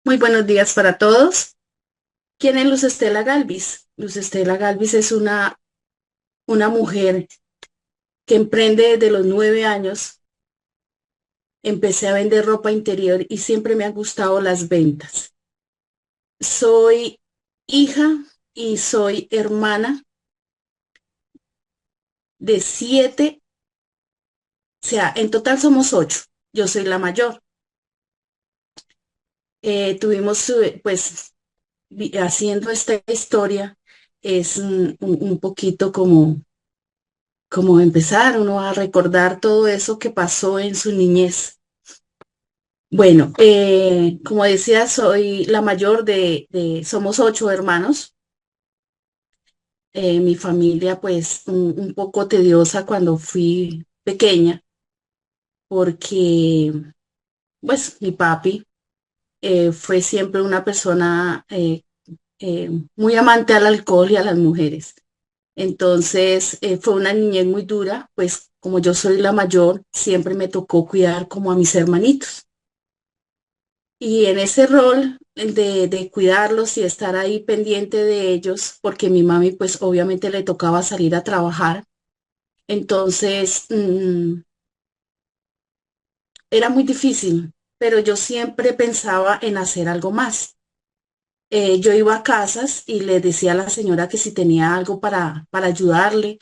Muy buenos días para todos. ¿Quién es Luz Estela Galvis? Luz Estela Galvis es una mujer que emprende desde los 9 años. Empecé a vender ropa interior y siempre me han gustado las ventas. Soy hija y soy hermana de 7, o sea, en total somos 8. Yo soy la mayor. Tuvimos, pues, haciendo esta historia, es un poquito como empezar uno a recordar todo eso que pasó en su niñez. Bueno, como decía, soy la mayor somos 8 hermanos. Mi familia, pues, un poco tediosa cuando fui pequeña, porque, pues, mi papi fue siempre una persona muy amante al alcohol y a las mujeres. Entonces, fue una niñez muy dura, pues como yo soy la mayor, siempre me tocó cuidar como a mis hermanitos. Y en ese rol de cuidarlos y estar ahí pendiente de ellos, porque mi mami pues obviamente le tocaba salir a trabajar, entonces era muy difícil, pero yo siempre pensaba en hacer algo más. Yo iba a casas y le decía a la señora que si tenía algo para ayudarle,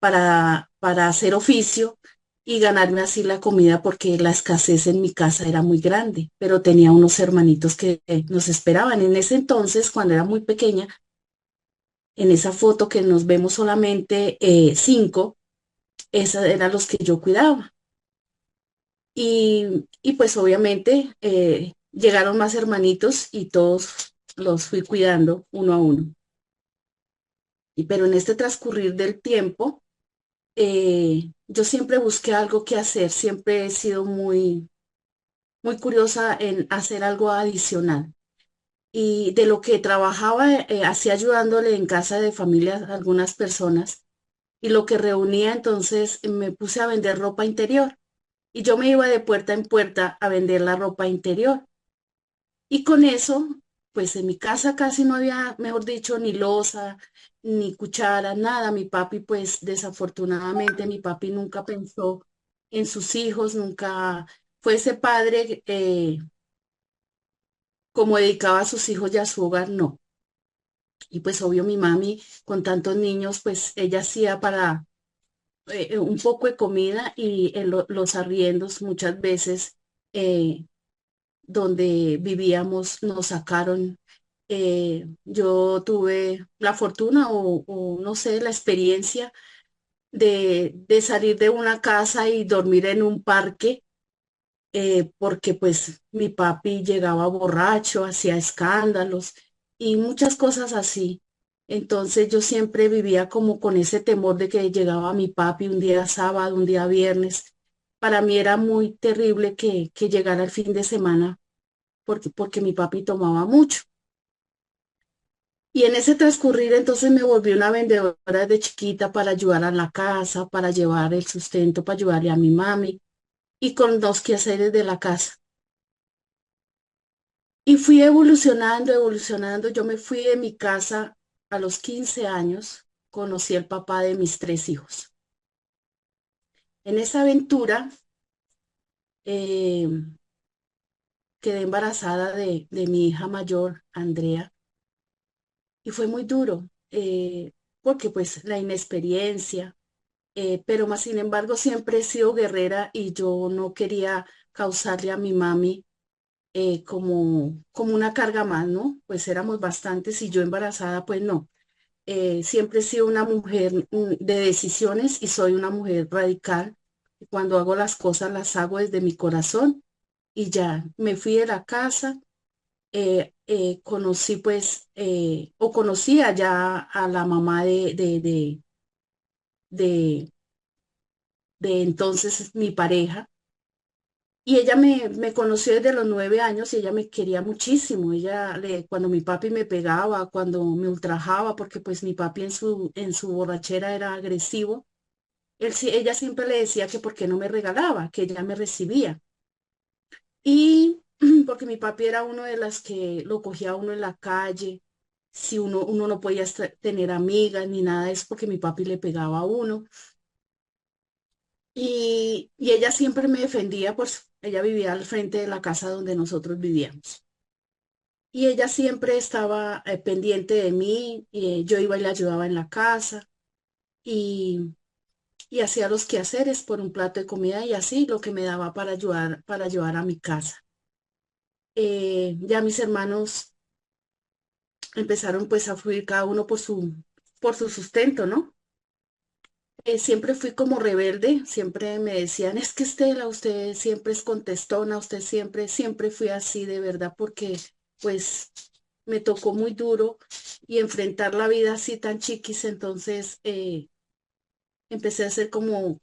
para hacer oficio y ganarme así la comida porque la escasez en mi casa era muy grande, pero tenía unos hermanitos que nos esperaban. En ese entonces, cuando era muy pequeña, en esa foto que nos vemos solamente 5, esos eran los que yo cuidaba. Y pues obviamente llegaron más hermanitos y todos los fui cuidando uno a uno. Pero en este transcurrir del tiempo, yo siempre busqué algo que hacer, siempre he sido muy curiosa en hacer algo adicional. Y de lo que trabajaba, hacía ayudándole en casa de familia a algunas personas, y lo que reunía, entonces me puse a vender ropa interior. Y yo me iba de puerta en puerta a vender la ropa interior. Y con eso, pues en mi casa casi no había, mejor dicho, ni loza, ni cuchara, nada. Mi papi, pues desafortunadamente, mi papi nunca pensó en sus hijos, nunca fue ese padre como dedicaba a sus hijos y a su hogar, no. Y pues obvio mi mami con tantos niños, pues ella hacía para un poco de comida y los arriendos muchas veces. Donde vivíamos nos sacaron. Yo tuve la fortuna o no sé, la experiencia de salir de una casa y dormir en un parque, porque pues mi papi llegaba borracho, hacía escándalos y muchas cosas así. Entonces yo siempre vivía como con ese temor de que llegaba mi papi un día sábado, un día viernes. Para mí era muy terrible que llegara el fin de semana porque mi papi tomaba mucho. Y en ese transcurrir entonces me volví una vendedora de chiquita para ayudar a la casa, para llevar el sustento, para ayudarle a mi mami y con dos quehaceres de la casa. Y fui evolucionando, evolucionando. Yo me fui de mi casa a los 15 años, conocí al papá de mis 3 hijos. En esa aventura eh, quedé embarazada de mi hija mayor, Andrea, y fue muy duro, porque pues la inexperiencia. Pero más sin embargo siempre he sido guerrera y yo no quería causarle a mi mami como una carga más, ¿no? Pues éramos bastantes y yo embarazada, pues no. Siempre he sido una mujer de decisiones y soy una mujer radical. Cuando hago las cosas las hago desde mi corazón y ya me fui de la casa. Conocí pues, o conocía ya a la mamá de, de entonces mi pareja. Y ella me conoció desde los 9 años y ella me quería muchísimo. Cuando mi papi me pegaba, cuando me ultrajaba, porque pues mi papi en su borrachera era agresivo, ella siempre le decía que por qué no me regalaba, que ella me recibía. porque mi papi era uno de las que lo cogía a uno en la calle, si uno no podía tener amigas ni nada de eso, porque mi papi le pegaba a uno. Y ella siempre me defendía, pues ella vivía al frente de la casa donde nosotros vivíamos. Y ella siempre estaba pendiente de mí, y, yo iba y le ayudaba en la casa y, y hacía los quehaceres por un plato de comida y así lo que me daba para ayudar a mi casa. Ya mis hermanos empezaron pues a fluir cada uno por su sustento, ¿no? Siempre fui como rebelde, siempre me decían, es que Estela, usted siempre es contestona, usted siempre, siempre fui así de verdad, porque pues me tocó muy duro y enfrentar la vida así tan chiquis, entonces empecé a ser como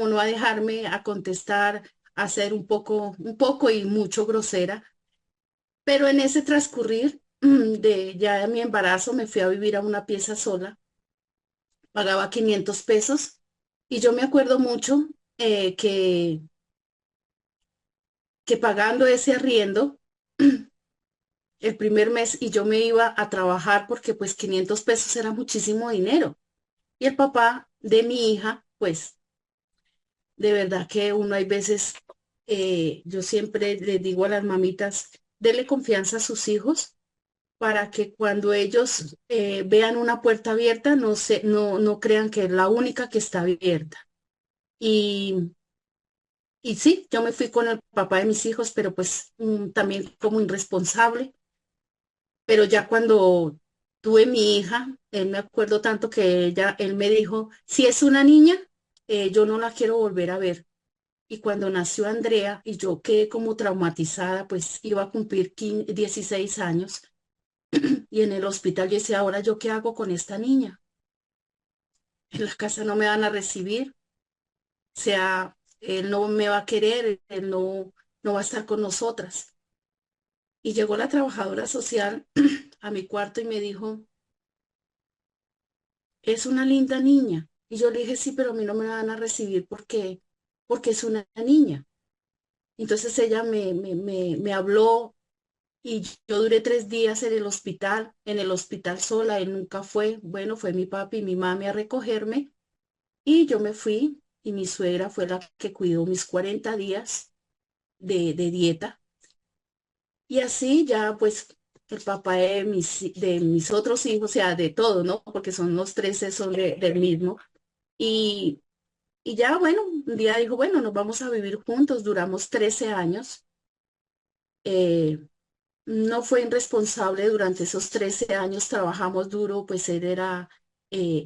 no a dejarme a contestar, a ser un poco y mucho grosera, pero en ese transcurrir de ya mi embarazo me fui a vivir a una pieza sola, pagaba 500 pesos y yo me acuerdo mucho eh, que, que pagando ese arriendo el primer mes y yo me iba a trabajar porque pues 500 pesos era muchísimo dinero. Y el papá de mi hija, pues de verdad que uno hay veces, yo siempre les digo a las mamitas, denle confianza a sus hijos para que cuando ellos vean una puerta abierta no crean que es la única que está abierta. Y Y sí, yo me fui con el papá de mis hijos, pero pues también como irresponsable. Pero ya cuando tuve mi hija, él me acuerdo tanto que él me dijo, si es una niña, yo no la quiero volver a ver. Y cuando nació Andrea y yo quedé como traumatizada, pues iba a cumplir 16 años y en el hospital yo decía, ahora yo qué hago con esta niña. En la casa no me van a recibir, o sea, él no me va a querer, él no va a estar con nosotras. Y llegó la trabajadora social a mi cuarto y me dijo, es una linda niña. Y yo le dije, sí, pero a mí no me van a recibir porque es una niña. Entonces ella me habló y yo duré 3 días en el hospital sola, él nunca fue. Bueno, fue mi papi y mi mami a recogerme y yo me fui y mi suegra fue la que cuidó mis 40 días de dieta. Y así ya pues el papá de mis otros hijos, o sea, de todos, ¿no? Porque son los 13, son del mismo. Y, y ya, bueno, un día dijo, bueno, nos vamos a vivir juntos, duramos 13 años. Eh, no fue irresponsable durante esos 13 años, trabajamos duro, pues él era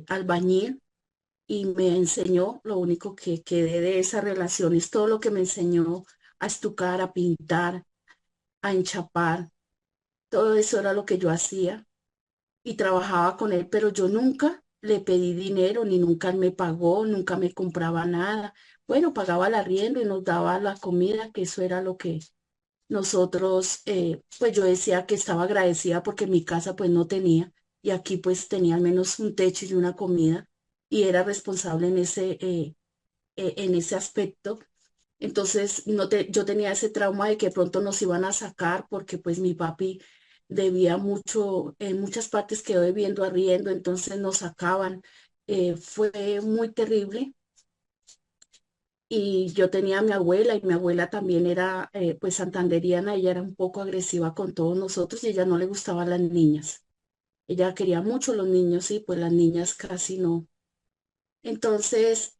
albañil y me enseñó, lo único que quedé de esa relación es todo lo que me enseñó a estucar, a pintar, a enchapar. Todo eso era lo que yo hacía y trabajaba con él, pero yo nunca le pedí dinero, ni nunca él me pagó, nunca me compraba nada. Bueno, pagaba el arriendo y nos daba la comida, que eso era lo que nosotros, pues yo decía que estaba agradecida porque mi casa pues no tenía y aquí pues tenía al menos un techo y una comida y era responsable en ese aspecto. Entonces, yo tenía ese trauma de que pronto nos iban a sacar porque pues mi papi debía mucho, en muchas partes quedó debiendo arriendo, entonces nos sacaban. Fue muy terrible y yo tenía a mi abuela y mi abuela también era pues santanderiana, ella era un poco agresiva con todos nosotros y ella no le gustaban las niñas. Ella quería mucho los niños y pues las niñas casi no. Entonces,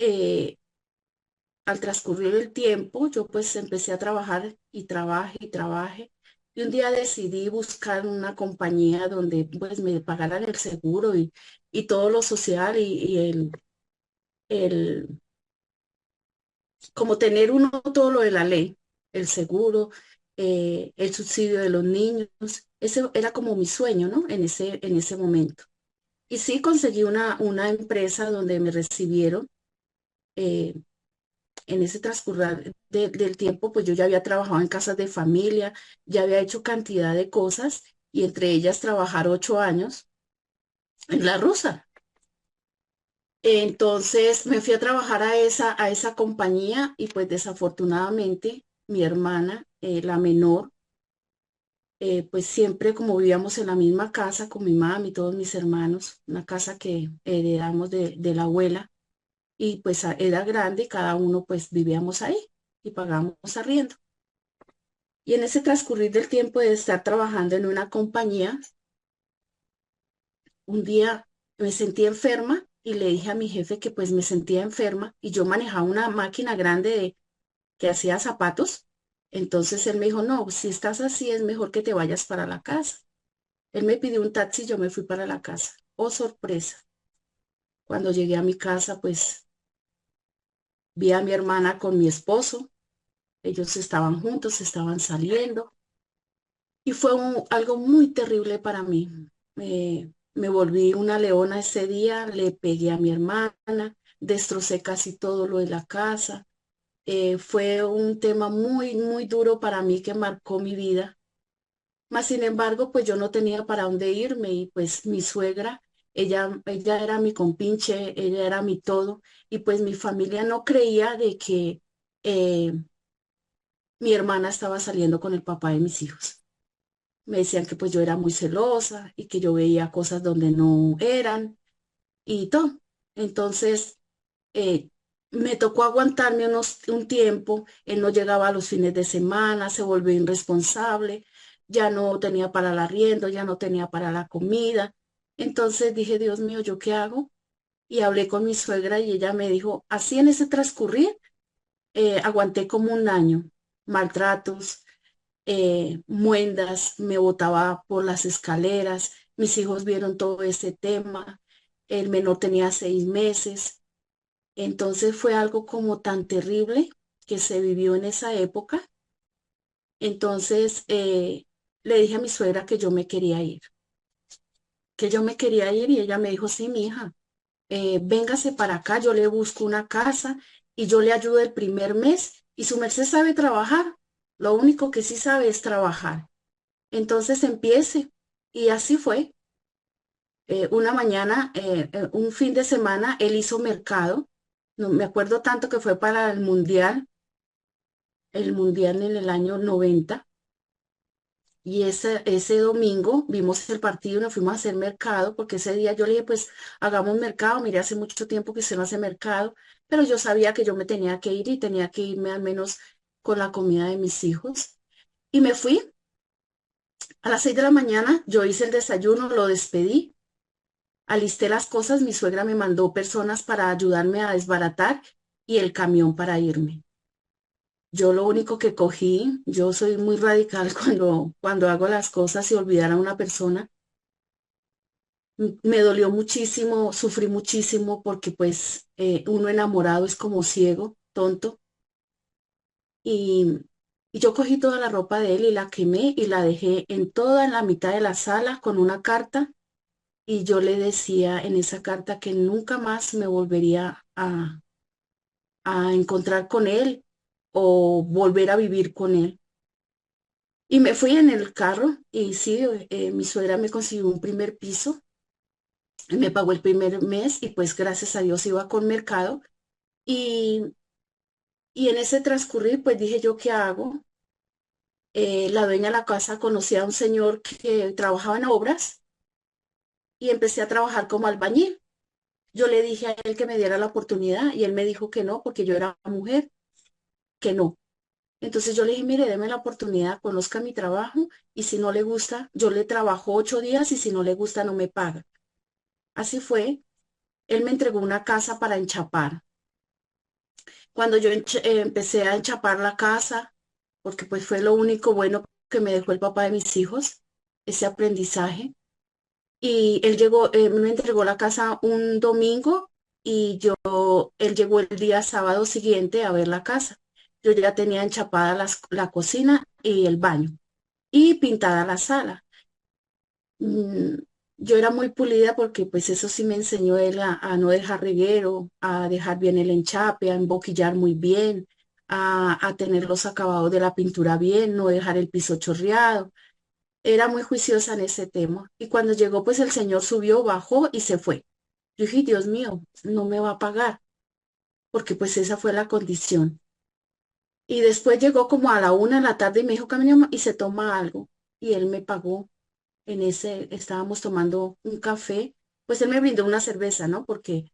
al transcurrir el tiempo, yo pues empecé a trabajar y trabajé y trabajé. Y un día decidí buscar una compañía donde pues me pagaran el seguro y todo lo social y el, como tener uno todo lo de la ley, el seguro, el subsidio de los niños. Ese era como mi sueño, ¿no? En ese momento. Y sí conseguí una empresa donde me recibieron. eh, en ese transcurrir del tiempo, pues yo ya había trabajado en casas de familia, ya había hecho cantidad de cosas y entre ellas trabajar 8 años en La Rusa. Entonces me fui a trabajar a esa compañía y pues desafortunadamente mi hermana, la menor, pues siempre como vivíamos en la misma casa con mi mamá y todos mis hermanos, una casa que heredamos de la abuela, y pues era grande y cada uno pues vivíamos ahí y pagábamos arriendo. Y en ese transcurrir del tiempo de estar trabajando en una compañía, un día me sentí enferma y le dije a mi jefe que pues me sentía enferma y yo manejaba una máquina grande que hacía zapatos. Entonces él me dijo, no, si estás así es mejor que te vayas para la casa. Él me pidió un taxi y yo me fui para la casa. Oh, sorpresa. Cuando llegué a mi casa, pues vi a mi hermana con mi esposo. Ellos estaban juntos, estaban saliendo. Y fue algo muy terrible para mí. Me volví una leona ese día, le pegué a mi hermana, destrocé casi todo lo de la casa. Fue un tema muy, muy duro para mí que marcó mi vida. Mas, sin embargo, pues yo no tenía para dónde irme y pues mi suegra, ella era mi compinche, ella era mi todo y pues mi familia no creía de que eh, mi hermana estaba saliendo con el papá de mis hijos. Me decían que pues yo era muy celosa y que yo veía cosas donde no eran y todo. Entonces, eh, me tocó aguantarme un tiempo. Él no llegaba a los fines de semana, se volvió irresponsable, ya no tenía para el arriendo, ya no tenía para la comida. Entonces dije, Dios mío, ¿yo qué hago? Y hablé con mi suegra y ella me dijo, así en ese transcurrir, aguanté como un año, maltratos, muendas, me botaba por las escaleras, mis hijos vieron todo ese tema, el menor tenía 6 meses, entonces fue algo como tan terrible que se vivió en esa época. Entonces le dije a mi suegra que yo me quería ir, que yo me quería ir y ella me dijo, sí, mi hija, véngase para acá, yo le busco una casa y yo le ayudo el primer mes y su merced sabe trabajar. Lo único que sí sabe es trabajar. Entonces empiece. Y así fue. Una mañana, un fin de semana, él hizo mercado. No me acuerdo tanto que fue para el mundial en el año 90. Y ese domingo vimos el partido y nos fuimos a hacer mercado, porque ese día yo le dije, pues hagamos mercado. Mire, hace mucho tiempo que usted no hace mercado, pero yo sabía que yo me tenía que ir y tenía que irme al menos con la comida de mis hijos. Y me fui. A las 6 de la mañana yo hice el desayuno, lo despedí. Alisté las cosas, mi suegra me mandó personas para ayudarme a desbaratar y el camión para irme. Yo lo único que cogí, yo soy muy radical cuando hago las cosas y olvidar a una persona. Me dolió muchísimo, sufrí muchísimo porque pues uno enamorado es como ciego, tonto. Y, y yo cogí toda la ropa de él y la quemé y la dejé en toda en la mitad de la sala con una carta. Y yo le decía en esa carta que nunca más me volvería a encontrar con él o volver a vivir con él. Y me fui en el carro y sí, mi suegra me consiguió un primer piso, me pagó el primer mes y pues gracias a Dios iba con mercado. Y, y en ese transcurrir pues dije yo, ¿qué hago? La dueña de la casa conocía a un señor que trabajaba en obras y empecé a trabajar como albañil. Yo le dije a él que me diera la oportunidad y él me dijo que no, porque yo era mujer, que no. Entonces yo le dije, mire, deme la oportunidad, conozca mi trabajo y si no le gusta, yo le trabajo 8 días y si no le gusta, no me paga. Así fue. Él me entregó una casa para enchapar. Cuando yo empecé a enchapar la casa, porque pues fue lo único bueno que me dejó el papá de mis hijos, ese aprendizaje. Y él llegó, me entregó la casa un domingo y él llegó el día sábado siguiente a ver la casa. Yo ya tenía enchapada la cocina y el baño y pintada la sala. Mm, yo era muy pulida porque pues eso sí me enseñó él a no dejar reguero, a dejar bien el enchape, a emboquillar muy bien, a tener los acabados de la pintura bien, no dejar el piso chorreado. Era muy juiciosa en ese tema. Y cuando llegó, pues el señor subió, bajó y se fue. Yo dije, Dios mío, no me va a pagar, porque pues esa fue la condición. Y después llegó como a la 1 de la tarde y me dijo, camina y se toma algo. Y él me pagó. En ese estábamos tomando un café. Pues él me brindó una cerveza, ¿no? Porque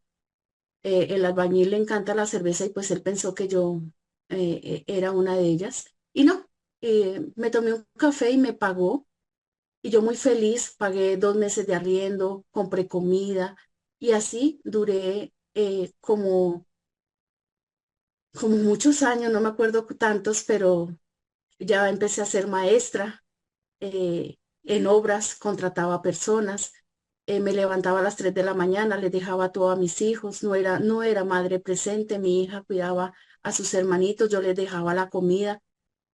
el albañil le encanta la cerveza y pues él pensó que yo era una de ellas. Y no, me tomé un café y me pagó. Y yo muy feliz, pagué 2 meses de arriendo, compré comida y así duré como muchos años, no me acuerdo tantos, pero ya empecé a ser maestra en obras, contrataba personas, me levantaba a las 3 de la mañana, les dejaba todo a mis hijos, no era madre presente, mi hija cuidaba a sus hermanitos, yo les dejaba la comida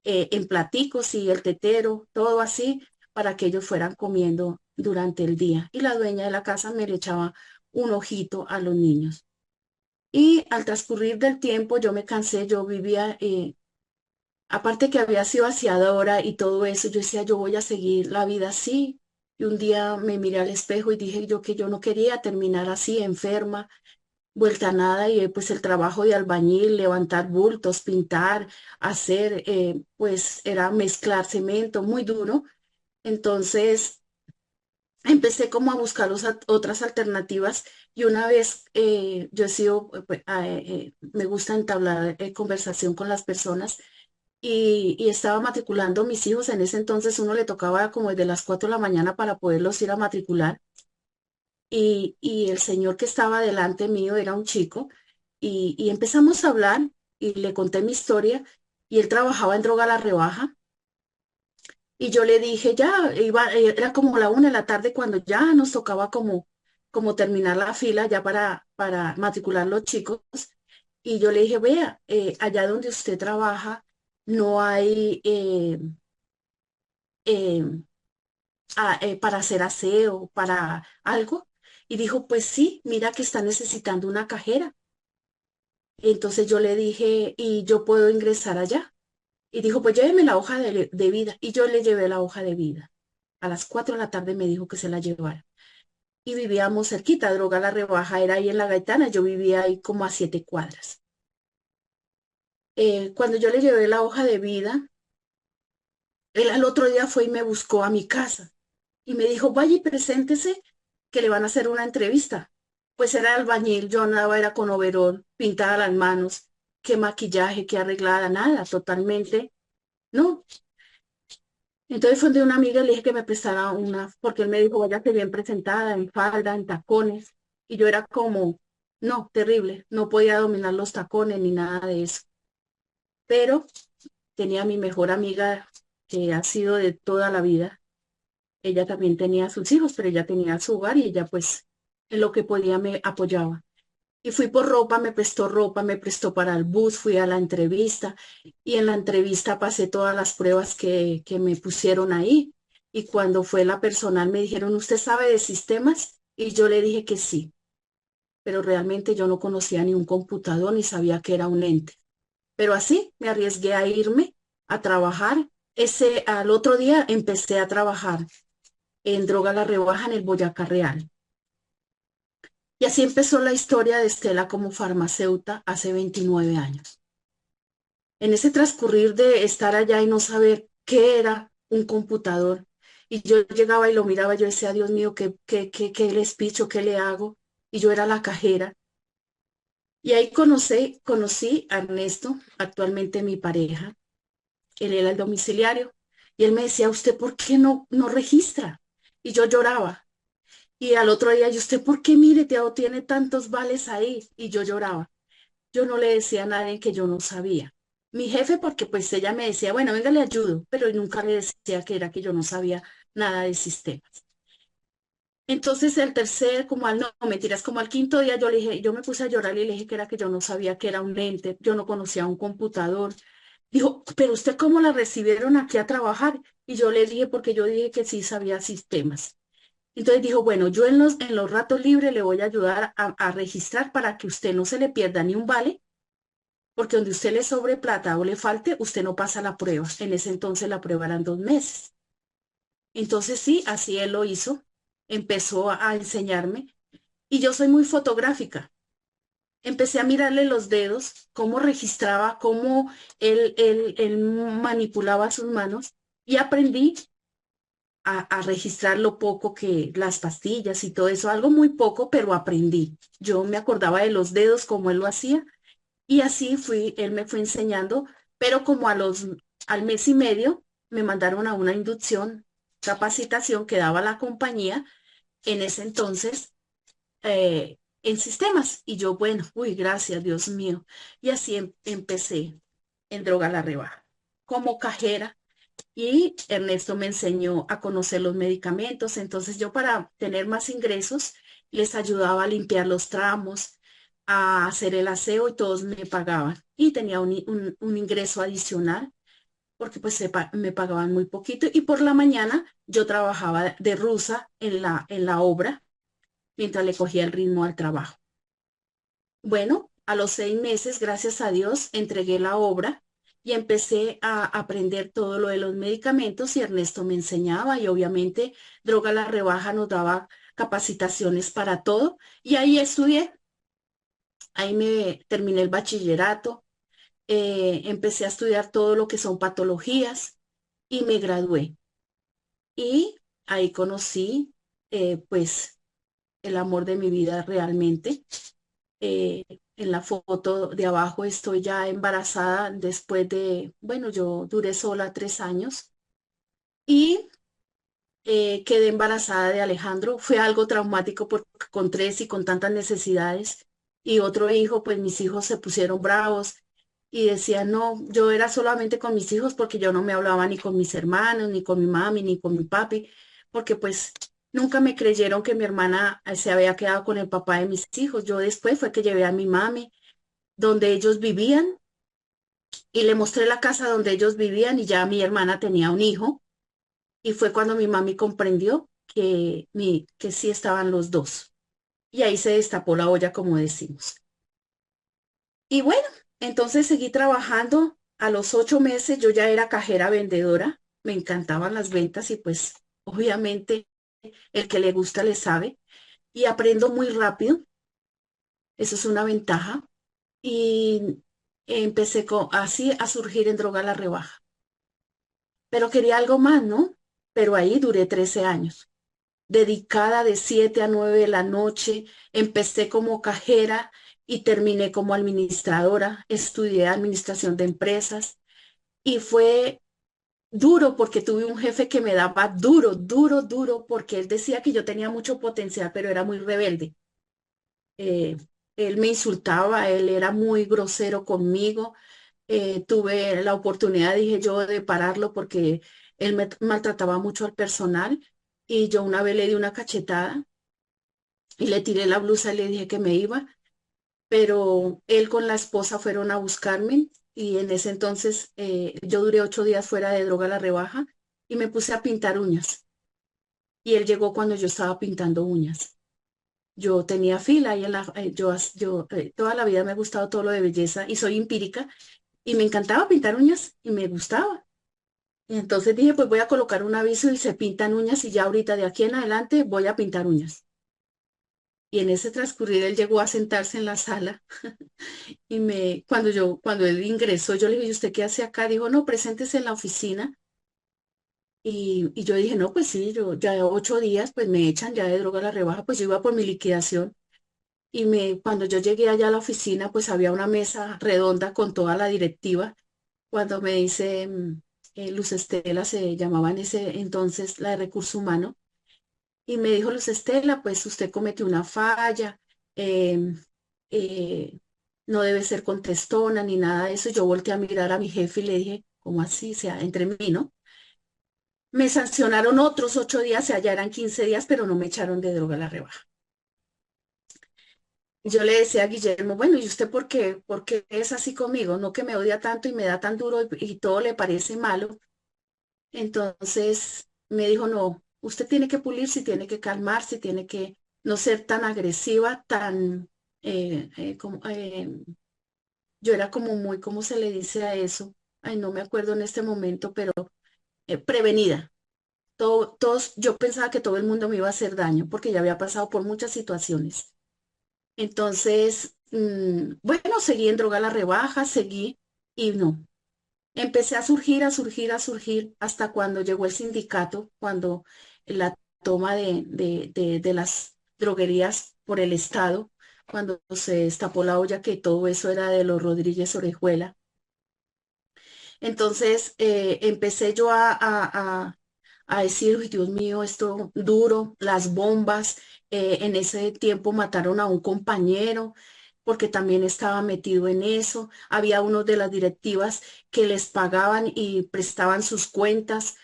en platicos y el tetero, todo así, para que ellos fueran comiendo durante el día. Y la dueña de la casa me le echaba un ojito a los niños. Y al transcurrir del tiempo yo me cansé, yo vivía, aparte que había sido aseadora y todo eso, yo decía, yo voy a seguir la vida así. Y un día me miré al espejo y dije yo que yo no quería terminar así, enferma, vuelta a nada, y pues el trabajo de albañil, levantar bultos, pintar, hacer, pues era mezclar cemento, muy duro. Entonces empecé como a buscar otras alternativas y una vez yo he sido, me gusta entablar conversación con las personas y estaba matriculando mis hijos. En ese entonces uno le tocaba como desde las 4 de la mañana para poderlos ir a matricular y el señor que estaba delante mío era un chico y empezamos a hablar y le conté mi historia y él trabajaba en droga a la rebaja y yo le dije ya, era como la 1 de la tarde cuando ya nos tocaba como terminar la fila ya para matricular los chicos y yo le dije, vea, allá donde usted trabaja no hay eh, para hacer aseo, para algo. Y dijo, pues sí, mira que está necesitando una cajera. Entonces yo le dije, ¿y yo puedo ingresar allá? Y dijo, pues lléveme la hoja de vida. Y yo le llevé la hoja de vida. A las 4 de la tarde me dijo que se la llevara. Y vivíamos cerquita, Droga la Rebaja era ahí en La Gaitana, yo vivía ahí como a 7 cuadras. Cuando yo le llevé la hoja de vida, él al otro día fue y me buscó a mi casa y me dijo, vaya y preséntese que le van a hacer una entrevista. Pues era albañil, yo andaba, era con overol, pintada las manos, qué maquillaje, qué arreglada, nada, totalmente, no. Entonces fue de una amiga, le dije que me prestara una, porque él me dijo, váyase bien presentada, en falda, en tacones, y yo era como, no, terrible, no podía dominar los tacones ni nada de eso. Pero tenía a mi mejor amiga, que ha sido de toda la vida. Ella también tenía sus hijos, pero ella tenía su hogar y ella pues en lo que podía me apoyaba. Y fui por ropa, me prestó para el bus, fui a la entrevista y en la entrevista pasé todas las pruebas que me pusieron ahí. Y cuando fue la personal me dijeron, ¿usted sabe de sistemas? Y yo le dije que sí, pero realmente yo no conocía ni un computador ni sabía que era un ente. Pero así me arriesgué a irme a trabajar. Al otro día empecé a trabajar en Droga la Rebaja en el Boyacá Real. Y así empezó la historia de Estela como farmacéutica hace 29 años. En ese transcurrir de estar allá y no saber qué era un computador, y yo llegaba y lo miraba, yo decía, Dios mío, ¿qué les picho, qué le hago? Y yo era la cajera. Y ahí conocí a Ernesto, actualmente mi pareja. Él era el domiciliario. Y él me decía, ¿usted por qué no registra? Y yo lloraba. Y al otro día, ¿y usted por qué, mire, Teo, tiene tantos vales ahí? Y yo lloraba. Yo no le decía a nadie que yo no sabía. Mi jefe, porque pues ella me decía, bueno, venga, le ayudo, pero nunca le decía que era que yo no sabía nada de sistemas. Entonces el tercer, como al no, mentiras, como al quinto día yo le dije, yo me puse a llorar y le dije que era que yo no sabía que era un ente, yo no conocía un computador. Dijo, pero usted cómo la recibieron aquí a trabajar? Y yo le dije, porque yo dije que sí sabía sistemas. Entonces dijo, bueno, yo en los ratos libres le voy a ayudar a registrar para que usted no se le pierda ni un vale, porque donde usted le sobre plata o le falte, usted no pasa la prueba. En ese entonces la prueba eran 2 meses. Entonces sí, así él lo hizo. Empezó a enseñarme y yo soy muy fotográfica. empecé a mirarle los dedos, cómo registraba, cómo él manipulaba sus manos y aprendí a registrar lo poco que las pastillas y todo eso, algo muy poco, pero aprendí. Yo me acordaba de los dedos, cómo él lo hacía y así él me fue enseñando, pero como al mes y medio me mandaron a una inducción, capacitación que daba la compañía en ese entonces en sistemas. Y yo, bueno, uy, gracias, Dios mío. Y así empecé en Droga la Rebaja como cajera y Ernesto me enseñó a conocer los medicamentos. Entonces yo para tener más ingresos les ayudaba a limpiar los tramos, a hacer el aseo y todos me pagaban. Y tenía un ingreso adicional porque pues me pagaban muy poquito. Y por la mañana yo trabajaba de rusa en la obra mientras le cogía el ritmo al trabajo. Bueno, a los 6 meses, gracias a Dios, entregué la obra y empecé a aprender todo lo de los medicamentos y Ernesto me enseñaba y obviamente Droga la Rebaja nos daba capacitaciones para todo y ahí estudié, ahí me terminé el bachillerato, empecé a estudiar todo lo que son patologías y me gradué. Y ahí conocí pues el amor de mi vida realmente. Eh, en la foto de abajo estoy ya embarazada después de, bueno, yo duré sola 3 años y quedé embarazada de Alejandro. Fue algo traumático porque con tres y con tantas necesidades y otro hijo, pues mis hijos se pusieron bravos y decían, no, yo era solamente con mis hijos porque yo no me hablaba ni con mis hermanos, ni con mi mami, ni con mi papi, porque pues nunca me creyeron que mi hermana se había quedado con el papá de mis hijos. Yo después fue que llevé a mi mami donde ellos vivían y le mostré la casa donde ellos vivían y ya mi hermana tenía un hijo y fue cuando mi mami comprendió que sí estaban los dos. Y ahí se destapó la olla, como decimos. Y bueno, entonces seguí trabajando. A los 8 meses yo ya era cajera vendedora. Me encantaban las ventas y pues obviamente el que le gusta le sabe. Y aprendo muy rápido. Eso es una ventaja. Y empecé así a surgir en Droga la Rebaja. Pero quería algo más, ¿no? Pero ahí duré 13 años, dedicada de 7 a 9 de la noche. Empecé como cajera y terminé como administradora. Estudié administración de empresas y fue duro porque tuve un jefe que me daba duro, duro, duro, porque él decía que yo tenía mucho potencial, pero era muy rebelde. Eh, Él me insultaba, él era muy grosero conmigo. Tuve la oportunidad, dije yo, de pararlo porque él me maltrataba mucho al personal y yo una vez le di una cachetada y le tiré la blusa y le dije que me iba, pero él con la esposa fueron a buscarme y en ese entonces yo duré 8 días fuera de Droga la Rebaja y me puse a pintar uñas y él llegó cuando yo estaba pintando uñas. Yo tenía fila y toda la vida me ha gustado todo lo de belleza y soy empírica y me encantaba pintar uñas y me gustaba. Y entonces dije, pues voy a colocar un aviso y se pintan uñas y ya ahorita de aquí en adelante voy a pintar uñas. Y en ese transcurrir él llegó a sentarse en la sala y cuando él ingresó, yo le dije, ¿y usted qué hace acá? Dijo, no, preséntese en la oficina. Y yo dije, no, pues sí, yo ya 8 días, pues me echan ya de Droga la Rebaja, pues yo iba por mi liquidación. Cuando yo llegué allá a la oficina, pues había una mesa redonda con toda la directiva. Cuando me dice Luz Estela, se llamaba en ese entonces la de recursos humanos, y me dijo, Luz Estela, pues usted cometió una falla, em, eh, no debe ser contestona ni nada de eso. Yo volteé a mirar a mi jefe y le dije, ¿cómo así? O sea, entre mí, ¿no? Me sancionaron otros 8 días, o sea, ya eran 15 días, pero no me echaron de Droga a la Rebaja. Yo le decía a Guillermo, bueno, ¿y usted por qué? ¿Por qué es así conmigo? No que me odia tanto y me da tan duro y todo le parece malo. Entonces me dijo, no, usted tiene que pulirse, tiene que calmarse, tiene que no ser tan agresiva, yo era como muy, ¿cómo se le dice a eso? Ay, no me acuerdo en este momento, pero prevenida. Yo pensaba que todo el mundo me iba a hacer daño porque ya había pasado por muchas situaciones. Entonces bueno, seguí en droga a la rebaja, seguí y no. Empecé a surgir, a surgir, hasta cuando llegó el sindicato, cuando la toma de las droguerías por el Estado, cuando se destapó la olla que todo eso era de los Rodríguez Orejuela. Entonces empecé yo a decir, "Uy, Dios mío, esto duro, las bombas, en ese tiempo mataron a un compañero porque también estaba metido en eso. Había uno de las directivas que les pagaban y prestaban sus cuentas.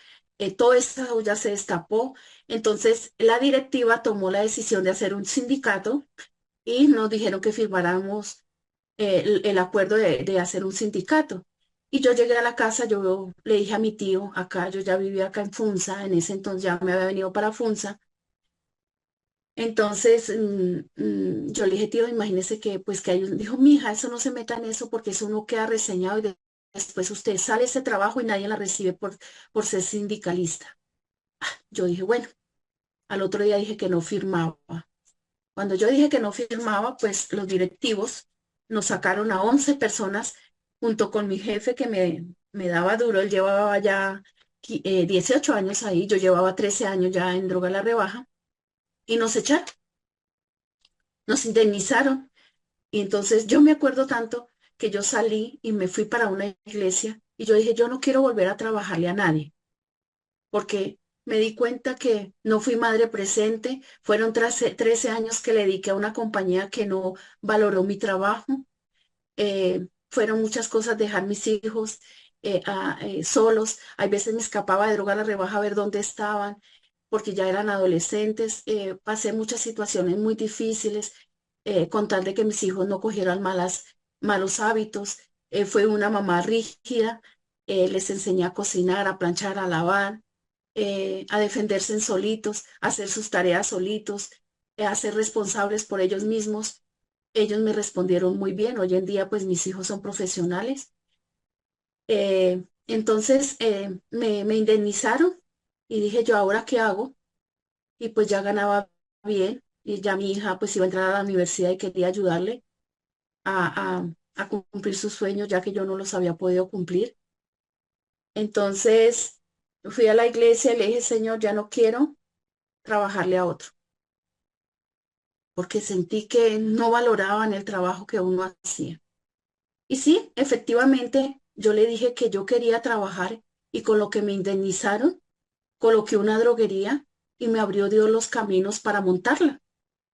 Todo esto ya se destapó. Entonces la directiva tomó la decisión de hacer un sindicato y nos dijeron que firmáramos el acuerdo de hacer un sindicato. Y yo llegué a la casa, yo le dije a mi tío, acá, yo ya vivía acá en Funza, en ese entonces ya me había venido para Funza. Entonces yo le dije, tío, imagínese que pues que hay un, dijo, mija, eso no se meta en eso porque eso no queda reseñado y después usted sale ese trabajo y nadie la recibe por ser sindicalista. Yo dije, bueno, al otro día dije que no firmaba. Cuando yo dije que no firmaba, pues los directivos nos sacaron a 11 personas junto con mi jefe que me daba duro. Él llevaba ya 18 años ahí, yo llevaba 13 años ya en droga a la rebaja y nos echaron, nos indemnizaron. Y entonces yo me acuerdo tanto que yo salí y me fui para una iglesia y yo dije, yo no quiero volver a trabajarle a nadie porque me di cuenta que no fui madre presente. Fueron 13 años que le dediqué a una compañía que no valoró mi trabajo. Fueron muchas cosas, dejar mis hijos solos. Hay veces me escapaba de droga a la rebaja a ver dónde estaban, porque ya eran adolescentes. Pasé muchas situaciones muy difíciles, con tal de que mis hijos no cogieran malos hábitos. Fue una mamá rígida. Les enseñé a cocinar, a planchar, a lavar, a defenderse en solitos, a hacer sus tareas solitos, a ser responsables por ellos mismos. Ellos me respondieron muy bien. Hoy en día, pues mis hijos son profesionales. Entonces, me indemnizaron y dije yo, ¿ahora qué hago? Y pues ya ganaba bien y ya mi hija pues iba a entrar a la universidad y quería ayudarle a cumplir sus sueños, ya que yo no los había podido cumplir. Entonces, fui a la iglesia y le dije, Señor, ya no quiero trabajarle a otro, porque sentí que no valoraban el trabajo que uno hacía. Y sí, efectivamente, yo le dije que yo quería trabajar y con lo que me indemnizaron, coloqué una droguería y me abrió Dios los caminos para montarla,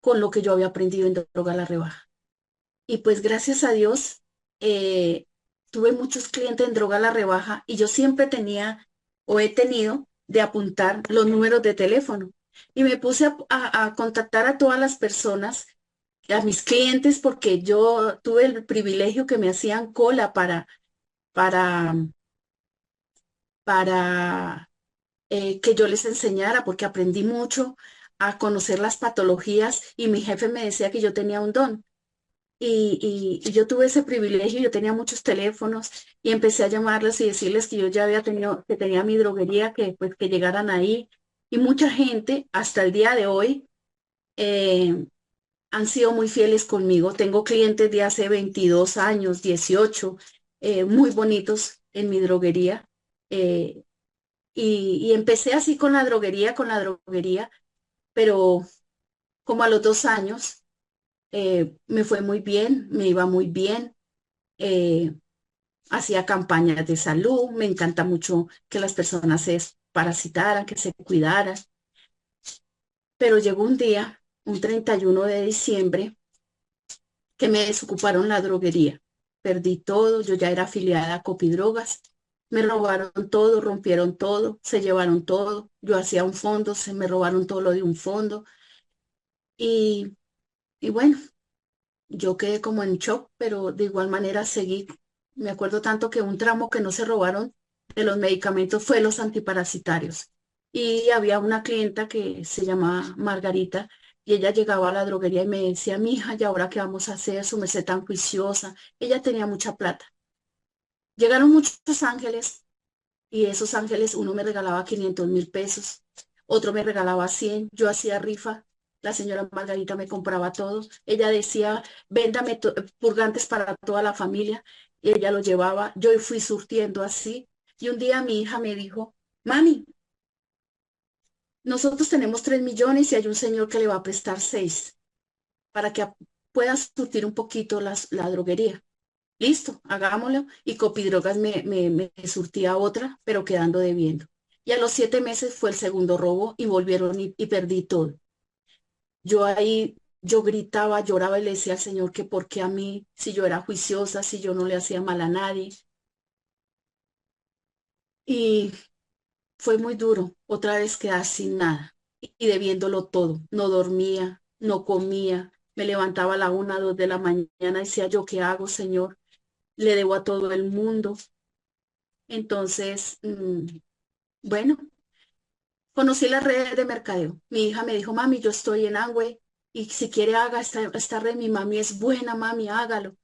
con lo que yo había aprendido en droga a la rebaja. Y pues gracias a Dios, eh, tuve muchos clientes en droga a la rebaja y yo siempre tenía o he tenido de apuntar los números de teléfono. Y me puse a contactar a todas las personas, a mis clientes, porque yo tuve el privilegio que me hacían cola para, para que yo les enseñara, porque aprendí mucho a conocer las patologías y mi jefe me decía que yo tenía un don. Y yo tuve ese privilegio, yo tenía muchos teléfonos y empecé a llamarles y decirles que yo ya había tenido, que tenía mi droguería, que pues que llegaran ahí. Y mucha gente hasta el día de hoy eh, han sido muy fieles conmigo. Tengo clientes de hace 22 años, 18, muy bonitos en mi droguería. Eh, y empecé así con la droguería, pero como a los 2 años me fue muy bien, me iba muy bien. eh, Hacía campañas de salud, me encanta mucho que las personas se parasitaran, que se cuidaran, pero llegó un día, un 31 de diciembre, que me desocuparon la droguería. Perdí todo, yo ya era afiliada a Copidrogas, me robaron todo, rompieron todo, se llevaron todo, yo hacía un fondo, se me robaron todo lo de un fondo y, y bueno, yo quedé como en shock, pero de igual manera seguí. Me acuerdo tanto que un tramo que no se robaron de los medicamentos fue los antiparasitarios. Y había una clienta que se llamaba Margarita y ella llegaba a la droguería y me decía, mija, ¿y ahora qué vamos a hacer? Su merced tan juiciosa. Ella tenía mucha plata. Llegaron muchos ángeles y esos ángeles, uno me regalaba 500.000 pesos, otro me regalaba 100, yo hacía rifa La señora Margarita me compraba todo. Ella decía, véndame purgantes para toda la familia. Y ella lo llevaba. Yo fui surtiendo así. Y un día mi hija me dijo, mami, nosotros tenemos 3 millones y hay un señor que le va a prestar 6 para que puedas surtir un poquito la droguería. Listo, hagámoslo. Y Copidrogas me surtía otra, pero quedando debiendo. Y a los 7 meses fue el segundo robo y volvieron y perdí todo. Yo ahí, yo gritaba, lloraba y le decía al Señor que por qué a mí, si yo era juiciosa, si yo no le hacía mal a nadie. Y fue muy duro otra vez quedar sin nada y debiéndolo todo. No dormía, no comía, me levantaba a la 1, 2 de la mañana, decía yo, ¿qué hago, Señor? Le debo a todo el mundo. Entonces, bueno, conocí las redes de mercadeo. Mi hija me dijo, mami, yo estoy en Amway y si quiere haga esta red, mi mami es buena, mami, hágalo.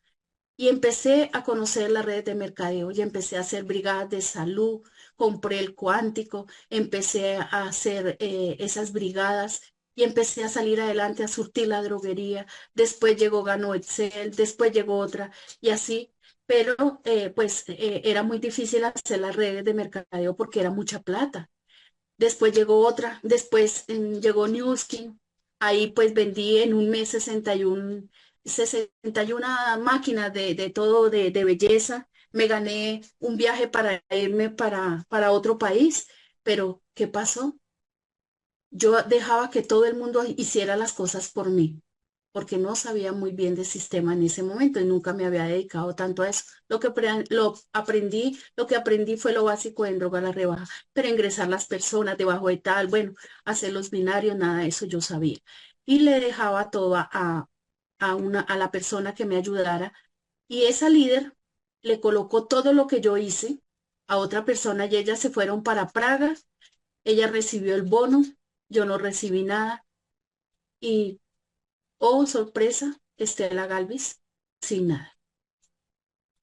Y empecé a conocer las redes de mercadeo y empecé a hacer brigadas de salud, compré el cuántico, empecé a hacer esas brigadas y empecé a salir adelante a surtir la droguería. Después llegó Gano Excel, después llegó otra y así. Pero pues era muy difícil hacer las redes de mercadeo porque era mucha plata. Después llegó otra, después llegó Newskin. Ahí pues vendí en un mes 61 máquinas de todo de belleza. Me gané un viaje para irme para otro país. Pero, ¿qué pasó? Yo dejaba que todo el mundo hiciera las cosas por mí, porque no sabía muy bien del sistema en ese momento y nunca me había dedicado tanto a eso. Lo que aprendí fue lo básico en droga a la rebaja, pero ingresar las personas debajo de tal, bueno, hacer los binarios, nada de eso yo sabía. Y le dejaba todo a la persona que me ayudara y esa líder le colocó todo lo que yo hice a otra persona y ellas se fueron para Praga. Ella recibió el bono, yo no recibí nada y, oh, sorpresa, Estela Galvis, sin nada.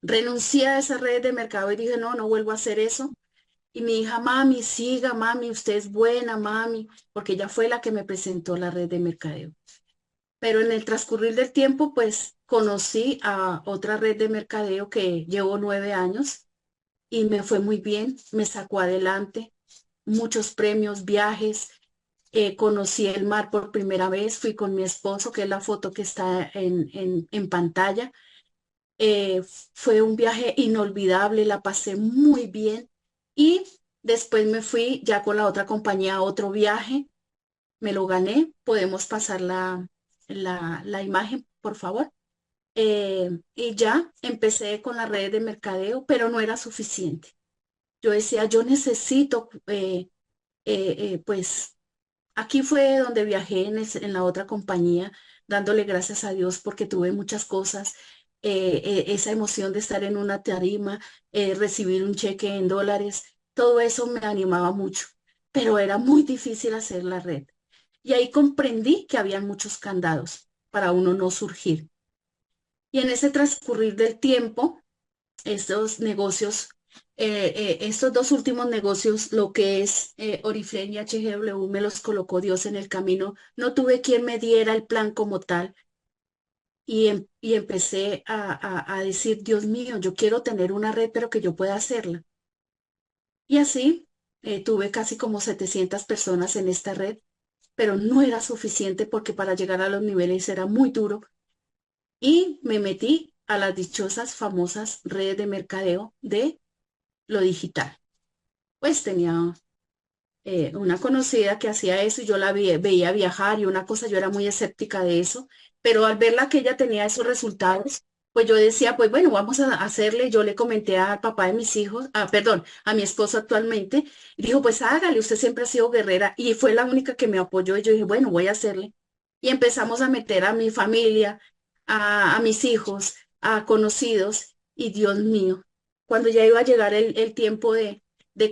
Renuncié a esa red de mercado y dije, no, no vuelvo a hacer eso. Y mi hija, mami, siga, mami, usted es buena, mami, porque ella fue la que me presentó la red de mercadeo. Pero en el transcurrir del tiempo, pues conocí a otra red de mercadeo que llevo 9 años y me fue muy bien, me sacó adelante, muchos premios, viajes. Conocí el mar por primera vez, fui con mi esposo, que es la foto que está en pantalla. Eh, Fue un viaje inolvidable, la pasé muy bien y después me fui ya con la otra compañía a otro viaje, me lo gané. Podemos pasar la imagen, por favor. Y ya empecé con las redes de mercadeo, pero no era suficiente. Yo decía, yo necesito, pues aquí fue donde viajé en la otra compañía, dándole gracias a Dios porque tuve muchas cosas. Esa emoción de estar en una tarima, recibir un cheque en dólares, todo eso me animaba mucho, pero era muy difícil hacer la red. Y ahí comprendí que había muchos candados para uno no surgir. Y en ese transcurrir del tiempo, estos negocios, estos dos últimos negocios, lo que es Oriflame y HGW, me los colocó Dios en el camino. No tuve quien me diera el plan como tal y empecé a decir, Dios mío, yo quiero tener una red, pero que yo pueda hacerla. Y así tuve casi como 700 personas en esta red, pero no era suficiente porque para llegar a los niveles era muy duro y me metí a las dichosas famosas redes de mercadeo de lo digital. Pues tenía una conocida que hacía eso y yo la veía viajar y una cosa, yo era muy escéptica de eso, pero al verla que ella tenía esos resultados, pues yo decía, pues bueno, vamos a hacerle. Yo le comenté al papá de mis hijos, perdón, a mi esposo actualmente, y dijo, pues hágale, usted siempre ha sido guerrera y fue la única que me apoyó y yo dije, bueno, voy a hacerle. Y empezamos a meter a mi familia, a mis hijos, a conocidos y Dios mío, cuando ya iba a llegar el tiempo de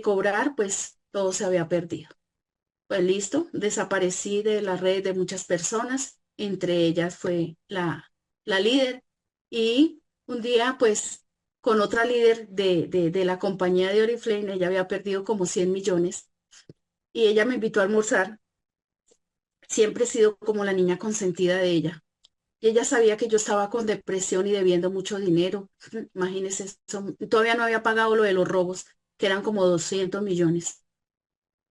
cobrar, pues todo se había perdido. Pues listo, desaparecí de las redes de muchas personas, entre ellas fue la líder y un día pues con otra líder de la compañía de Oriflame, ella había perdido como 100 millones y ella me invitó a almorzar siempre he sido como la niña consentida de ella. Y ella sabía que yo estaba con depresión y debiendo mucho dinero. Imagínese eso. Todavía no había pagado lo de los robos, que eran como 200 millones.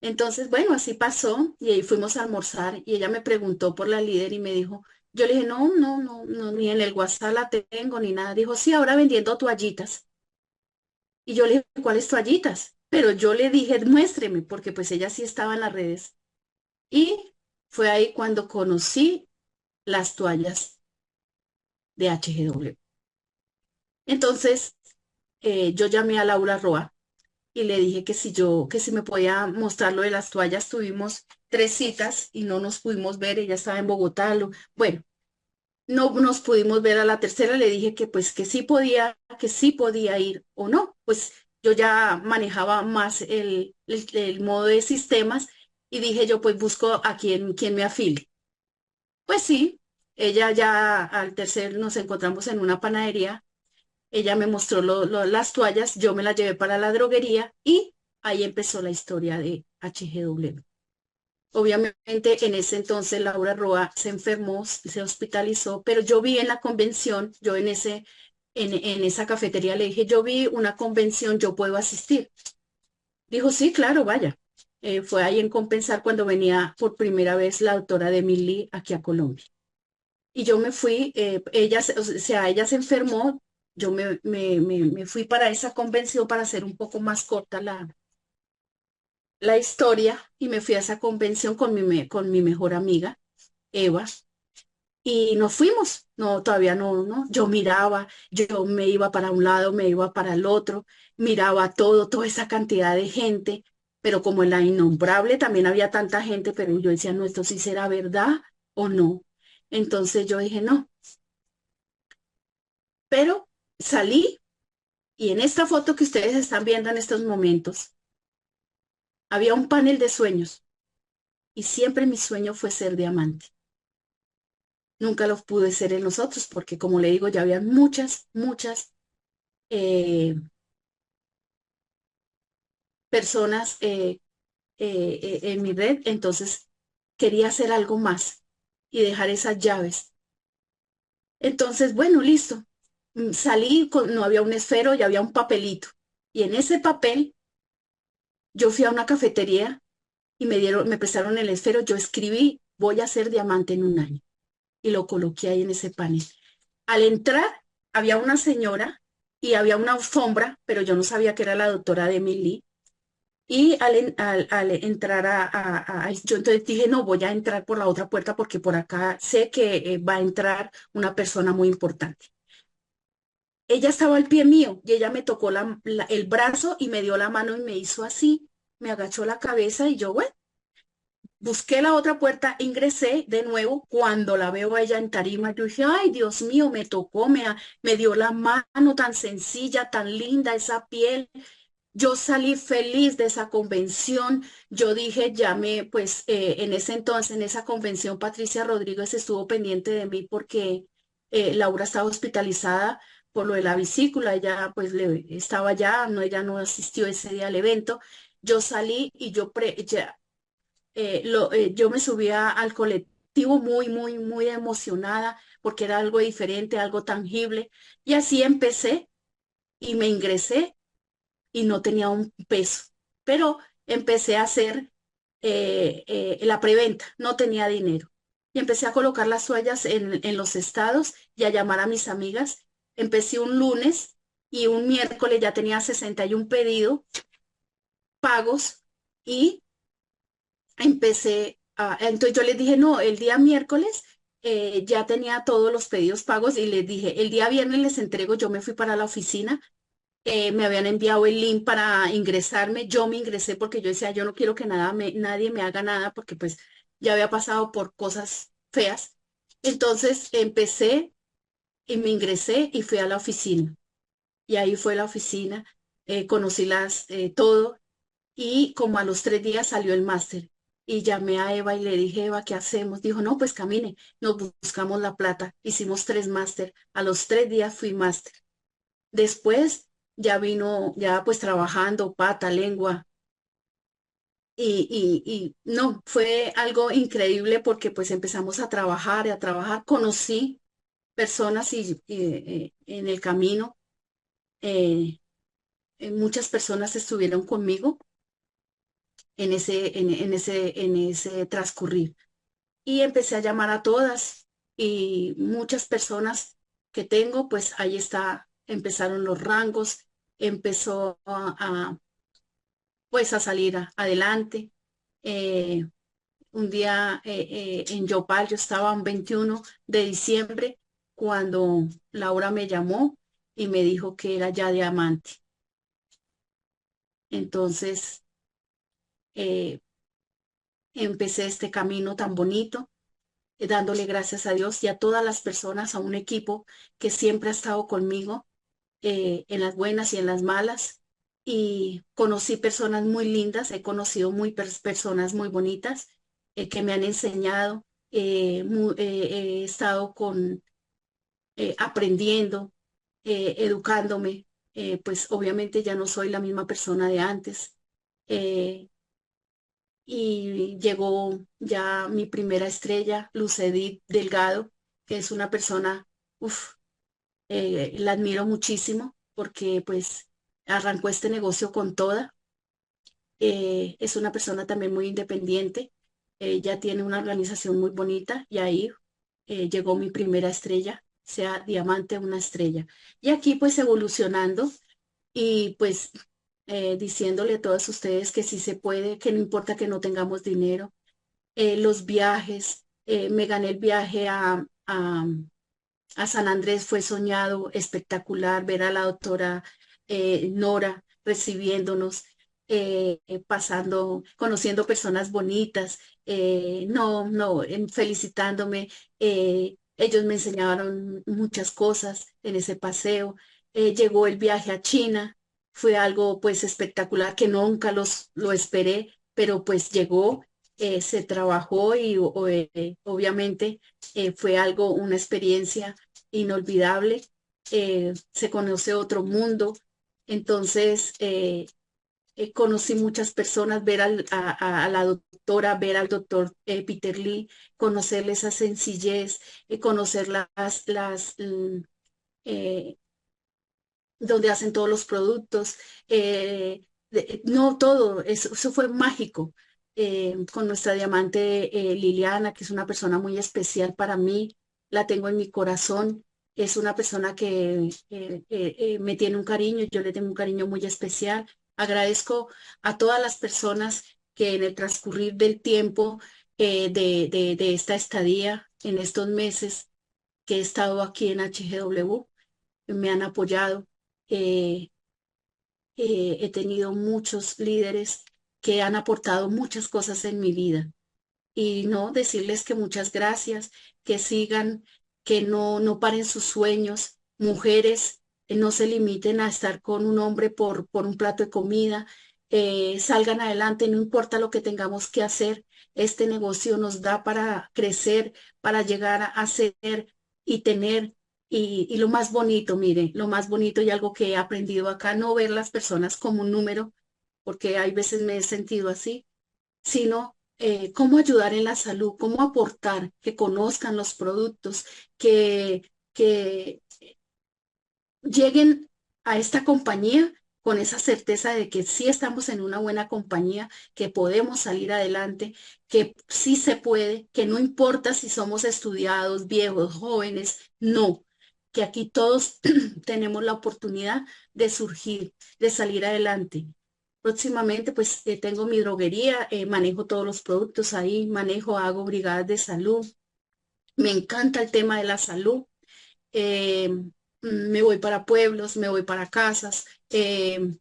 Entonces, bueno, así pasó y ahí fuimos a almorzar y ella me preguntó por la líder y me dijo, yo le dije, no, no, no, no, ni en el WhatsApp la tengo ni nada. Dijo, sí, ahora vendiendo toallitas. Y yo le dije, ¿cuáles toallitas? Pero yo le dije, muéstreme, porque pues ella sí estaba en las redes. Y fue ahí cuando conocí las toallas de HGW. Entonces, yo llamé a Laura Roa y le dije que si me podía mostrar lo de las toallas. Tuvimos 3 citas y no nos pudimos ver. Ella estaba en Bogotá. Bueno, no nos pudimos ver a la tercera. Le dije que pues que sí podía ir o no. Pues yo ya manejaba más el modo de sistemas y dije yo pues busco a quien me afile. Pues sí, ella ya al tercer nos encontramos en una panadería. Ella me mostró las toallas, yo me las llevé para la droguería y ahí empezó la historia de HGW. Obviamente en ese entonces Laura Roa se enfermó, se hospitalizó, pero yo vi en la convención, yo en esa cafetería le dije, yo vi una convención, yo puedo asistir. Dijo, sí, claro, vaya. Fue ahí en Compensar cuando venía por primera vez la doctora de Emily aquí a Colombia. Y yo me fui, o sea, ella se enfermó, yo me fui para esa convención para hacer un poco más corta la historia y me fui a esa convención con mi mejor amiga, Eva, y nos fuimos. No, todavía no, no. Yo miraba, yo me iba para un lado, me iba para el otro, miraba todo, toda esa cantidad de gente, pero como en la innombrable también había tanta gente, pero yo decía, no, esto sí será verdad o no. Entonces yo dije, no, pero salí. Y en esta foto que ustedes están viendo en estos momentos, había un panel de sueños y siempre mi sueño fue ser diamante. Nunca lo pude ser en los otros porque, como le digo, ya había muchas, muchas eh, personas en mi red. Entonces quería hacer algo más y dejar esas llaves. Entonces, bueno, listo. Salí, no había un esfero y había un papelito. Y en ese papel yo fui a una cafetería y me prestaron el esfero. Yo escribí, voy a ser diamante en un año. Y lo coloqué ahí en ese panel. Al entrar, había una señora y había una alfombra, pero yo no sabía que era la doctora de Emily. Y al entrar yo entonces dije, no, voy a entrar por la otra puerta porque por acá sé que va a entrar una persona muy importante. Ella estaba al pie mío y ella me tocó el brazo y me dio la mano y me hizo así, me agachó la cabeza y yo, bueno. Busqué la otra puerta, ingresé de nuevo. Cuando la veo a ella en tarima, yo dije, ay, Dios mío, me tocó, me dio la mano tan sencilla, tan linda esa piel. Yo salí feliz de esa convención. Yo dije, llamé, pues en ese entonces, en esa convención, Patricia Rodríguez estuvo pendiente de mí porque Laura estaba hospitalizada por lo de la vesícula. Ella, pues, estaba ya, no, ella no asistió ese día al evento. Yo salí y yo me subía al colectivo muy, muy, muy emocionada porque era algo diferente, algo tangible. Y así empecé y me ingresé y no tenía un peso, pero empecé a hacer la preventa, no tenía dinero. Y empecé a colocar las toallas en los estados y a llamar a mis amigas. Empecé un lunes y un miércoles ya tenía 61 pedidos pagos y entonces yo les dije, no, el día miércoles ya tenía todos los pedidos pagos y les dije, el día viernes les entrego. Yo me fui para la oficina, me habían enviado el link para ingresarme. Yo me ingresé porque yo decía, yo no quiero que nadie me haga nada porque pues ya había pasado por cosas feas. Entonces empecé y me ingresé y fui a la oficina. Y ahí fue la oficina, conocí todo y como a los 3 días salió el máster. Y llamé a Eva y le dije, Eva, ¿qué hacemos? Dijo, no, pues camine, nos buscamos la plata. Hicimos 3 máster. A los 3 días fui máster. Después ya vino, ya pues trabajando, pata, lengua. y no, fue algo increíble porque pues empezamos a trabajar, conocí personas en el camino, eh, muchas personas estuvieron conmigo en ese transcurrir. Y empecé a llamar a todas y muchas personas que tengo, pues ahí está, empezaron los rangos, empezó pues a salir adelante. Eh, un día en Yopal, yo estaba un 21 de diciembre cuando Laura me llamó y me dijo que era ya diamante. Entonces eh, empecé este camino tan bonito, dándole gracias a Dios y a todas las personas, a un equipo que siempre ha estado conmigo en las buenas y en las malas. Y conocí personas muy lindas, he conocido personas muy bonitas que me han enseñado, he estado aprendiendo, educándome. Pues obviamente ya no soy la misma persona de antes. eh, y llegó ya mi primera estrella, Lucedit Delgado, que es una persona, uff, la admiro muchísimo porque pues arrancó este negocio con toda. Es una persona también muy independiente. Ella tiene una organización muy bonita y ahí llegó mi primera estrella, sea diamante una estrella. Y aquí pues evolucionando y pues diciéndole a todos ustedes que sí se puede, que no importa que no tengamos dinero. Los viajes, me gané el viaje a San Andrés, fue soñado, espectacular, ver a la doctora Nora recibiéndonos, pasando, conociendo personas bonitas, felicitándome. Ellos me enseñaron muchas cosas en ese paseo. Llegó el viaje a China, fue algo pues espectacular que nunca lo esperé, pero pues llegó, se trabajó y obviamente fue algo, una experiencia inolvidable. Se conoce otro mundo. Entonces, conocí muchas personas, ver a la doctora, ver al doctor Peter Lee, conocerle esa sencillez, conocer eh, donde hacen todos los productos. No todo, eso fue mágico. Con nuestra diamante Liliana, que es una persona muy especial para mí, la tengo en mi corazón. Es una persona que me tiene un cariño, yo le tengo un cariño muy especial. Agradezco a todas las personas que en el transcurrir del tiempo de esta estadía, en estos meses que he estado aquí en HGW, me han apoyado. Eh, He tenido muchos líderes que han aportado muchas cosas en mi vida. Y no decirles que muchas gracias, que sigan, que no paren sus sueños. Mujeres, no se limiten a estar con un hombre por un plato de comida. Salgan adelante, no importa lo que tengamos que hacer. Este negocio nos da para crecer, para llegar a ser y tener. Y lo más bonito, mire, lo más bonito y algo que he aprendido acá, no ver las personas como un número, porque hay veces me he sentido así, sino cómo ayudar en la salud, cómo aportar, que conozcan los productos, que lleguen a esta compañía con esa certeza de que sí estamos en una buena compañía, que podemos salir adelante, que sí se puede, que no importa si somos estudiados, viejos, jóvenes, no, que aquí todos tenemos la oportunidad de surgir, de salir adelante. Próximamente, pues tengo mi droguería, manejo todos los productos ahí, manejo, hago brigadas de salud. Me encanta el tema de la salud. Me voy para pueblos, me voy para casas, eh,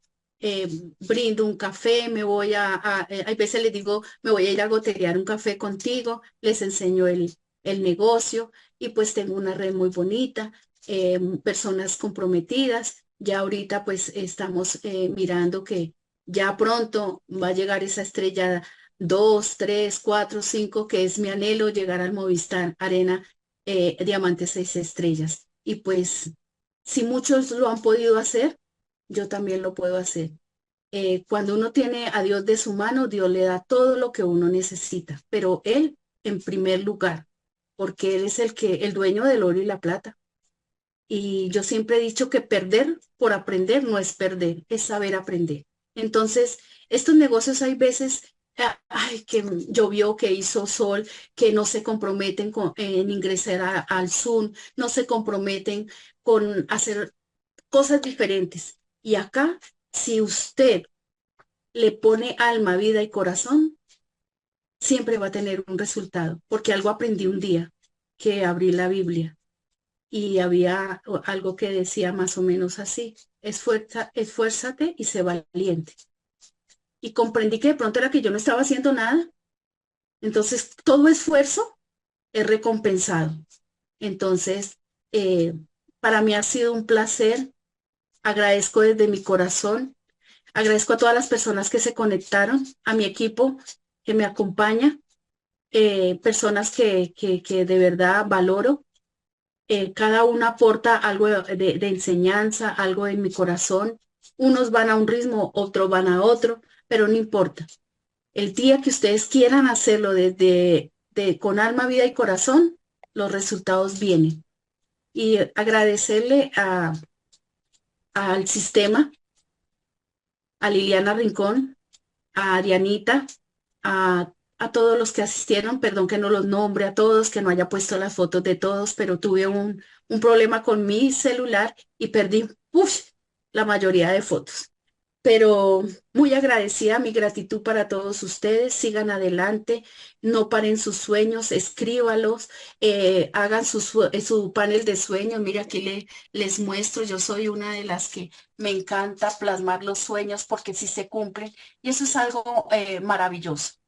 brindo un café, hay veces les digo, me voy a ir a goterear un café contigo, les enseño el negocio y pues tengo una red muy bonita, personas comprometidas. Ya ahorita pues estamos mirando que ya pronto va a llegar esa estrella 2, 3, 4, 5, que es mi anhelo, llegar al Movistar Arena Diamante 6 estrellas. Y pues, si muchos lo han podido hacer, yo también lo puedo hacer. Cuando uno tiene a Dios de su mano, Dios le da todo lo que uno necesita, pero Él en primer lugar, porque Él es el dueño del oro y la plata. Y yo siempre he dicho que perder por aprender no es perder, es saber aprender. Entonces, estos negocios hay veces, ay, que llovió, que hizo sol, que no se comprometen en ingresar al Zoom, no se comprometen con hacer cosas diferentes. Y acá, si usted le pone alma, vida y corazón, siempre va a tener un resultado, porque algo aprendí un día que abrí la Biblia y había algo que decía más o menos así, esfuérzate y sé valiente. Y comprendí que de pronto era que yo no estaba haciendo nada, entonces todo esfuerzo es recompensado. Entonces, eh, para mí ha sido un placer, agradezco desde mi corazón, agradezco a todas las personas que se conectaron, a mi equipo que me acompaña, personas que de verdad valoro. Cada una aporta algo de enseñanza, algo en mi corazón. Unos van a un ritmo, otros van a otro, pero no importa. El día que ustedes quieran hacerlo con alma, vida y corazón, los resultados vienen. Y agradecerle al sistema, a Liliana Rincón, a Dianita, a todos los que asistieron, perdón que no los nombre a todos, que no haya puesto las fotos de todos, pero tuve un problema con mi celular y perdí la mayoría de fotos. Pero muy agradecida, mi gratitud para todos ustedes. Sigan adelante, no paren sus sueños, escríbalos, hagan su panel de sueños. Mira, aquí les muestro, yo soy una de las que me encanta plasmar los sueños porque sí se cumplen y eso es algo maravilloso.